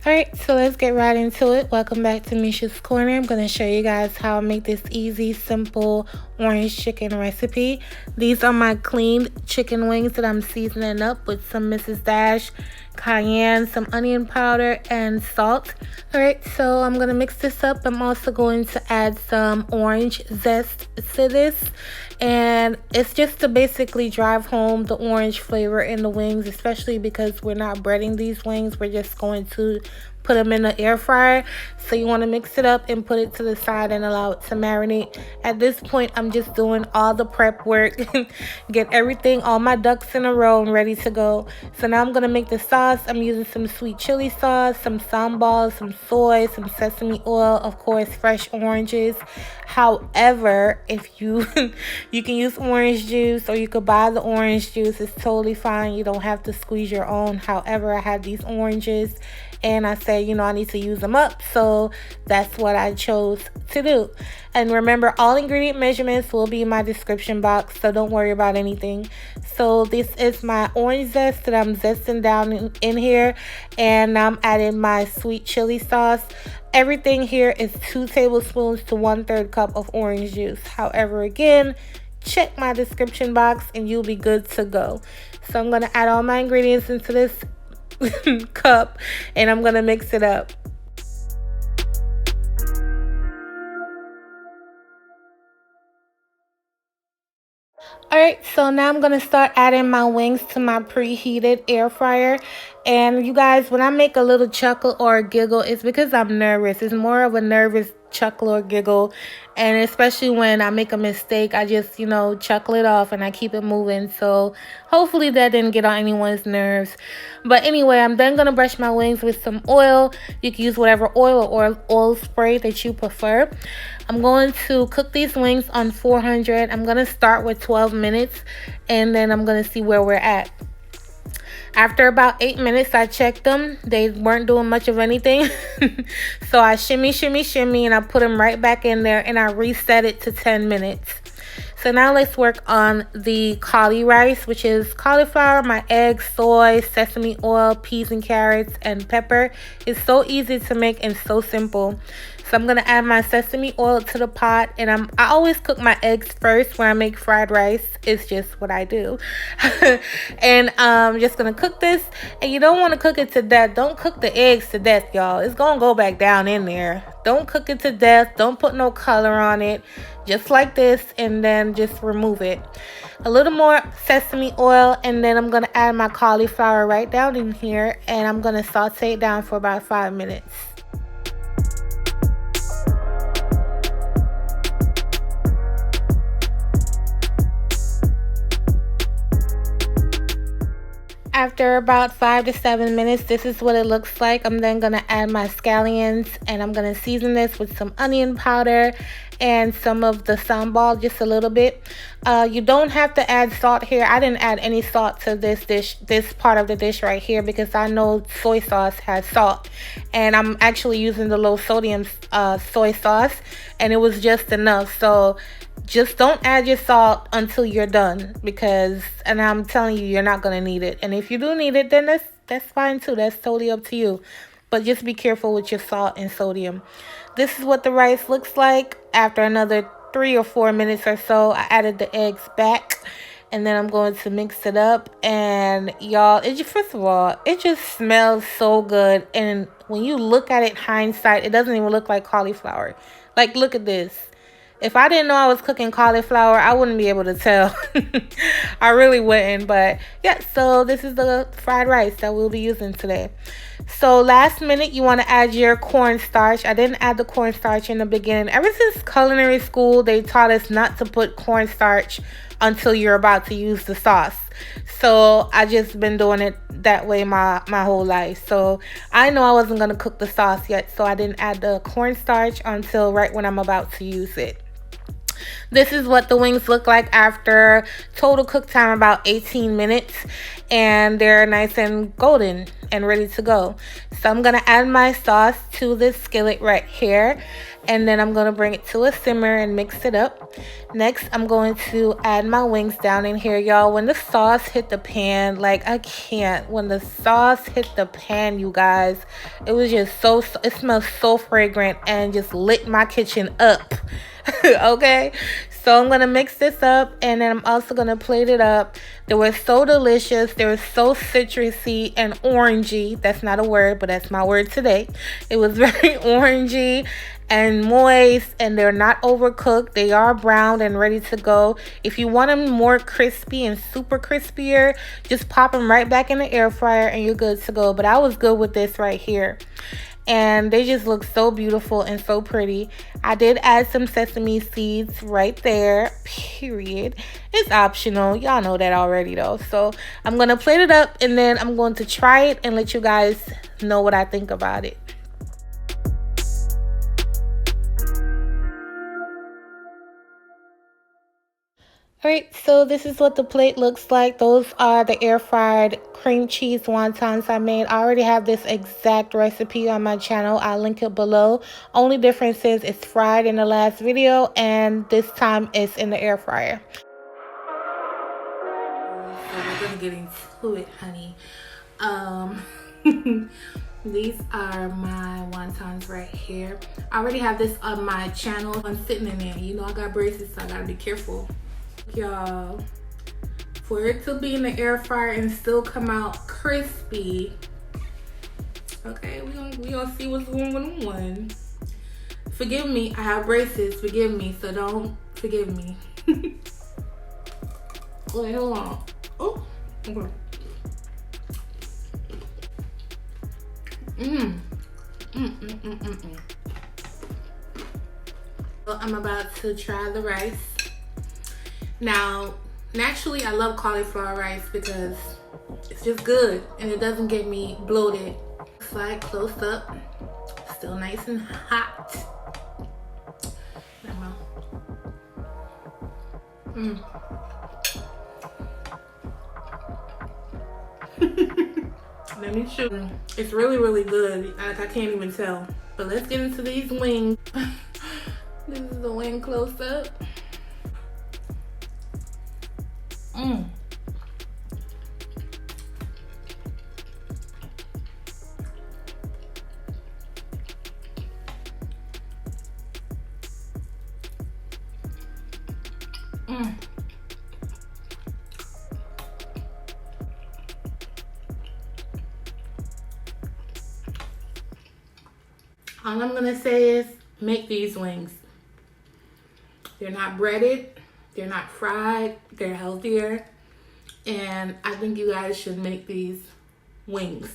Alright, so let's get right into it. Welcome back to Misha's Corner. I'm going to show you guys how to make this easy, simple orange chicken recipe. These are my cleaned chicken wings that I'm seasoning up with some Mrs. Dash, cayenne, some onion powder, and salt. Alright, so I'm going to mix this up. I'm also going to add some orange zest to this. And it's just to basically drive home the orange flavor in the wings, especially because we're not breading these wings. We're just going to put them in the air fryer. So you want to mix it up and put it to the side and allow it to marinate. At this point, I'm just doing all the prep work. Get everything, all my ducks in a row and ready to go. So now I'm going to make the sauce. I'm using some sweet chili sauce, some sambal, some soy, some sesame oil, of course, fresh oranges. However, if you you can use orange juice or you could buy the orange juice. It's totally fine. You don't have to squeeze your own. However, I had these oranges and I said, I need to use them up. So that's what I chose to do. And remember, all ingredient measurements will be in my description box. So don't worry about anything. So this is my orange zest that I'm zesting down in here. And I'm adding my sweet chili sauce. Everything here is 2 tablespoons to 1/3 cup of orange juice. However, again, check my description box and you'll be good to go. So I'm going to add all my ingredients into this cup and I'm going to mix it up. Alright, so now I'm going to start adding my wings to my preheated air fryer. And you guys, when I make a little chuckle or a giggle, it's because I'm nervous. It's more of a nervous chuckle or giggle. And especially when I make a mistake, I just, chuckle it off and I keep it moving. So hopefully that didn't get on anyone's nerves. But anyway, I'm then going to brush my wings with some oil. You can use whatever oil or oil spray that you prefer. I'm going to cook these wings on 400. I'm going to start with 12 minutes and then I'm going to see where we're at. After about 8 minutes, I checked them. They weren't doing much of anything. So I shimmy, and I put them right back in there and I reset it to 10 minutes. So now let's work on the cauli rice, which is cauliflower, my eggs, soy, sesame oil, peas and carrots, and pepper. It's so easy to make and so simple. So I'm going to add my sesame oil to the pot. And I always cook my eggs first when I make fried rice. It's just what I do. And I'm just going to cook this. And you don't want to cook it to death. Don't cook the eggs to death, y'all. It's going to go back down in there. Don't cook it to death. Don't put no color on it. Just like this. And then just remove it. A little more sesame oil. And then I'm going to add my cauliflower right down in here. And I'm going to saute it down for about 5 minutes. After about 5 to 7 minutes, this is what it looks like. I'm then going to add my scallions and I'm going to season this with some onion powder and some of the sambal, just a little bit. You don't have to add salt here. I didn't add any salt to this dish, this part of the dish right here, because I know soy sauce has salt. And I'm actually using the low sodium soy sauce, and it was just enough. So just don't add your salt until you're done, and I'm telling you, you're not going to need it. And if you do need it, then that's fine too. That's totally up to you. But just be careful with your salt and sodium. This is what the rice looks like. After another 3 or 4 minutes or so, I added the eggs back. And then I'm going to mix it up. And y'all, first of all, it just smells so good. And when you look at it hindsight, it doesn't even look like cauliflower. Like, look at this. If I didn't know I was cooking cauliflower, I wouldn't be able to tell. I really wouldn't. But yeah, so this is the fried rice that we'll be using today. So last minute, you want to add your cornstarch. I didn't add the cornstarch in the beginning. Ever since culinary school, they taught us not to put cornstarch until you're about to use the sauce. So I just been doing it that way my whole life. So I know I wasn't going to cook the sauce yet, so I didn't add the cornstarch until right when I'm about to use it. This is what the wings look like after total cook time about 18 minutes, and they're nice and golden and ready to go. So I'm gonna add my sauce to this skillet right here, and then I'm gonna bring it to a simmer and mix it up. Next, I'm going to add my wings down in here, y'all. When the sauce hit the pan, like, I can't. When the sauce hit the pan, you guys, it was just so, it smells so fragrant and just lit my kitchen up. Okay, so I'm gonna mix this up, and then I'm also gonna plate it up. They were so delicious. They were so citrusy and orangey. That's not a word, but that's my word today. It was very orangey and moist, and they're not overcooked. They are browned and ready to go. If you want them more crispy and super crispier, just pop them right back in the air fryer and you're good to go. But I was good with this right here, and they just look so beautiful and so pretty. I did add some sesame seeds right there, period. It's optional, y'all know that already though. So I'm gonna plate it up, and then I'm going to try it and let you guys know what I think about it. Alright, so this is what the plate looks like. Those are the air fried cream cheese wontons I made. I already have this exact recipe on my channel. I'll link it below. Only difference is it's fried in the last video, and this time it's in the air fryer. So we're gonna get into it, honey. These are my wontons right here. I already have this on my channel. I'm sitting in there. You know I got braces, so I gotta be careful. Y'all, for it to be in the air fryer and still come out crispy, okay, we gonna see what's going on. Forgive me, I have braces, forgive me, so don't forgive me. Wait, hold on. Oh, okay. So I'm about to try the rice. Now, naturally, I love cauliflower rice because it's just good and it doesn't get me bloated. Slide close up, still nice and hot. Let me show you. It's really, really good. Like, I can't even tell. But let's get into these wings. This is the wing close up. All I'm gonna say is make these wings. They're not breaded, they're not fried, they're healthier, and I think you guys should make these wings.